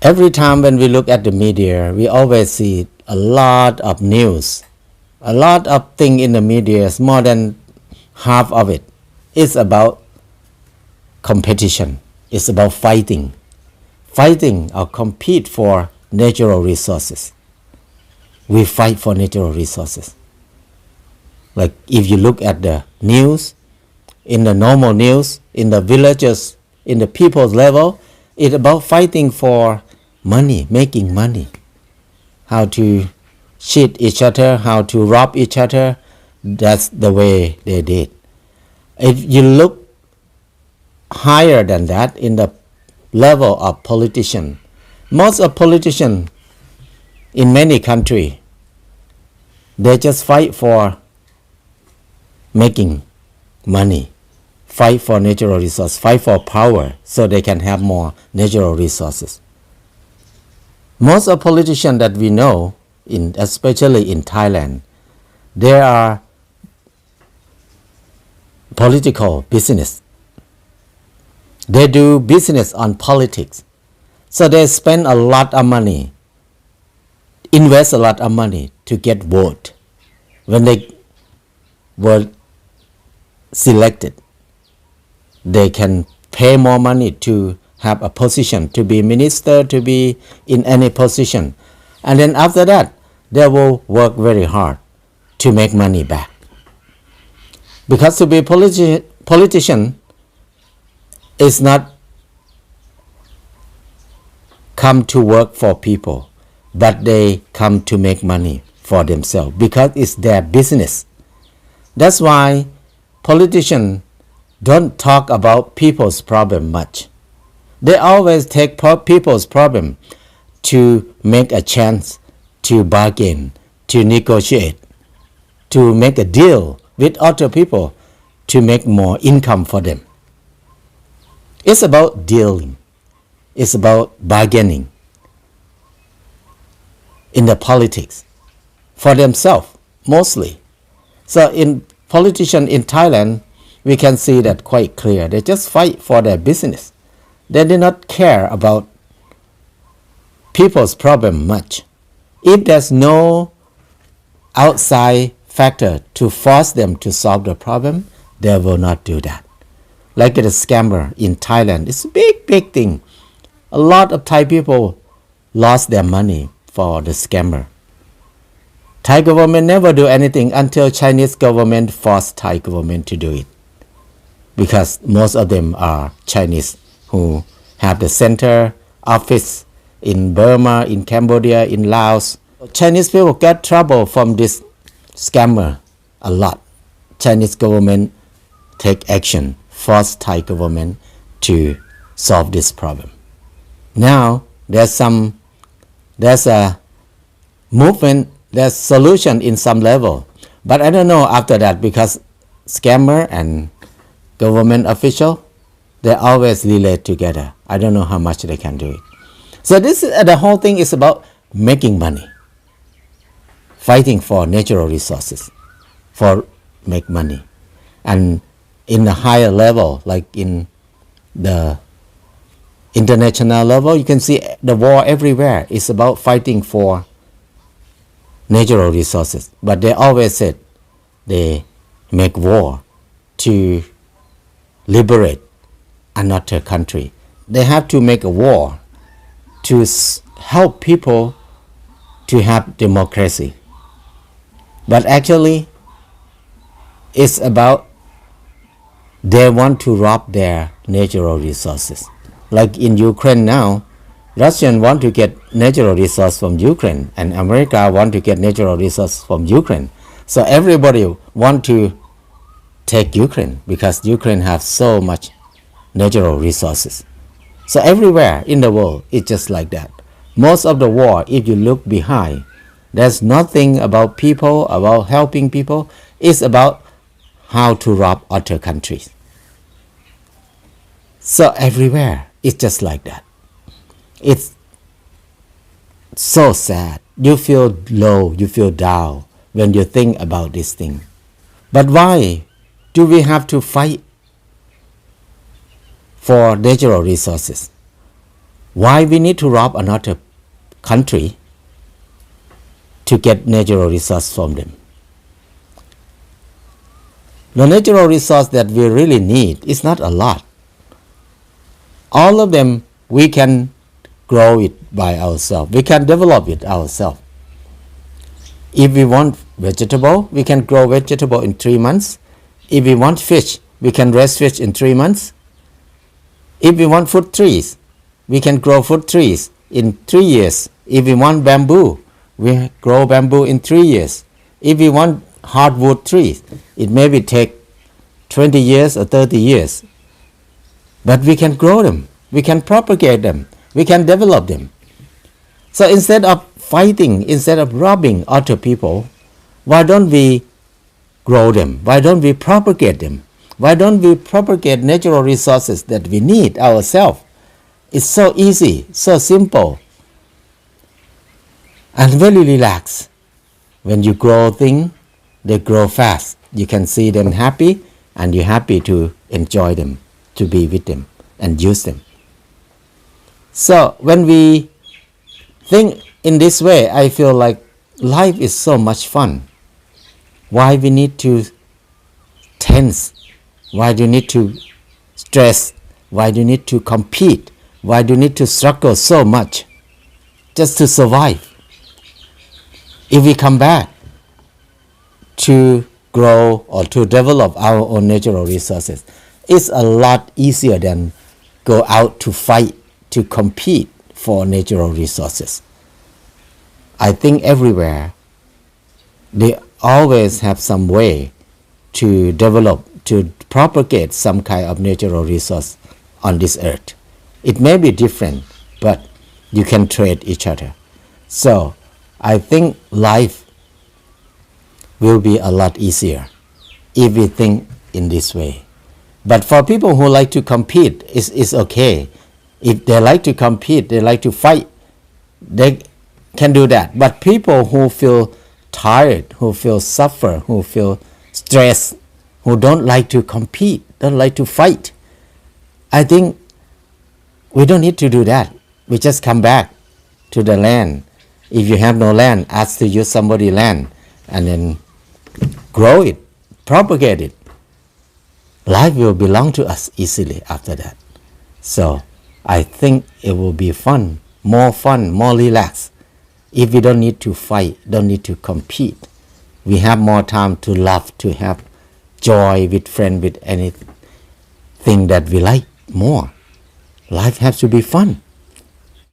Every time when we look at the media, we always see a lot of news, a lot of things in the media. More than half of it is about competition. It's about fighting or compete for natural resources. We fight for natural resources. Like if you look at the news, in the normal news, in the villages, in the people's level, it's about fighting for money, making money. How to cheat each other, how to rob each other. That's the way they did. If you look higher than that in the level of politician, most of politicians in many countries, they just fight for making money, fight for natural resources, fight for power so they can have more natural resources. Most of politicians that we know, especially in Thailand, they are political business. They do business on politics. So they spend a lot of money, invest a lot of money to get vote. When they were selected, they can pay more money to have a position, to be minister, to be in any position. And then after that, they will work very hard to make money back. Because to be a politician is not come to work for people, but they come to make money for themselves because it's their business. That's why politicians don't talk about people's problem much. They always take people's problem to make a chance to bargain, to negotiate, to make a deal with other people to make more income for them. It's about dealing. It's about bargaining in the politics for themselves mostly. So in politicians in Thailand, we can see that quite clear. They just fight for their business. They do not care about people's problem much. If there's no outside factor to force them to solve the problem, they will not do that. Like the scammer in Thailand, it's a big thing. A lot of Thai people lost their money for the scammer. Thai government never do anything until Chinese government forced Thai government to do it. Because most of them are Chinese who have the center office in Burma, in Cambodia, in Laos. Chinese people get trouble from this scammer a lot. Chinese government take action, force Thai government to solve this problem. Now there's a movement, there's solution in some level, but I don't know after that because scammer and government official, they always relate together. I don't know how much they can do it. So the whole thing is about making money, fighting for natural resources, for make money. And in the higher level, like in the international level, you can see the war everywhere. It's about fighting for natural resources. But they always said they make war to liberate another country. They have to make a war to help people to have democracy. But actually, it's about they want to rob their natural resources. Like in Ukraine now, Russians want to get natural resources from Ukraine, and America want to get natural resources from Ukraine. So everybody want to take Ukraine because Ukraine has so much natural resources. So everywhere in the world, it's just like that. Most of the war, if you look behind, there's nothing about people, about helping people. It's about how to rob other countries. So everywhere, it's just like that. It's so sad. You feel low, you feel down when you think about this thing. But why do we have to fight for natural resources? Why we need to rob another country to get natural resource from them? The natural resource that we really need is not a lot. All of them we can grow it by ourselves. We can develop it ourselves. If we want vegetable, we can grow vegetable in 3 months. If we want fish, we can raise fish in 3 months. If we want fruit trees, we can grow fruit trees in 3 years. If we want bamboo, we grow bamboo in 3 years. If we want hardwood trees, it maybe take 20 years or 30 years. But we can grow them. We can propagate them. We can develop them. So instead of fighting, instead of robbing other people, why don't we grow them? Why don't we propagate them? Why don't we propagate natural resources that we need ourselves? It's so easy, so simple, and very relaxed. When you grow things, they grow fast. You can see them happy, and you're happy to enjoy them, to be with them, and use them. So when we think in this way, I feel like life is so much fun. Why we need to tense? Why do you need to stress? Why do you need to compete? Why do you need to struggle so much just to survive? If we come back to grow or to develop our own natural resources, it's a lot easier than go out to fight, to compete for natural resources. I think everywhere they always have some way to develop, to propagate some kind of natural resource on this earth. It may be different, but you can trade each other. So I think life will be a lot easier if we think in this way. But for people who like to compete, it's okay. If they like to compete, they like to fight, they can do that. But people who feel tired, who feel suffer, who feel stressed, who don't like to compete, don't like to fight, I think we don't need to do that. We just come back to the land. If you have no land, ask to use somebody's land and then grow it, propagate it. Life will belong to us easily after that. So I think it will be fun, more relaxed. If we don't need to fight, don't need to compete, we have more time to love, to have joy with friends, with anything that we like more. Life has to be fun.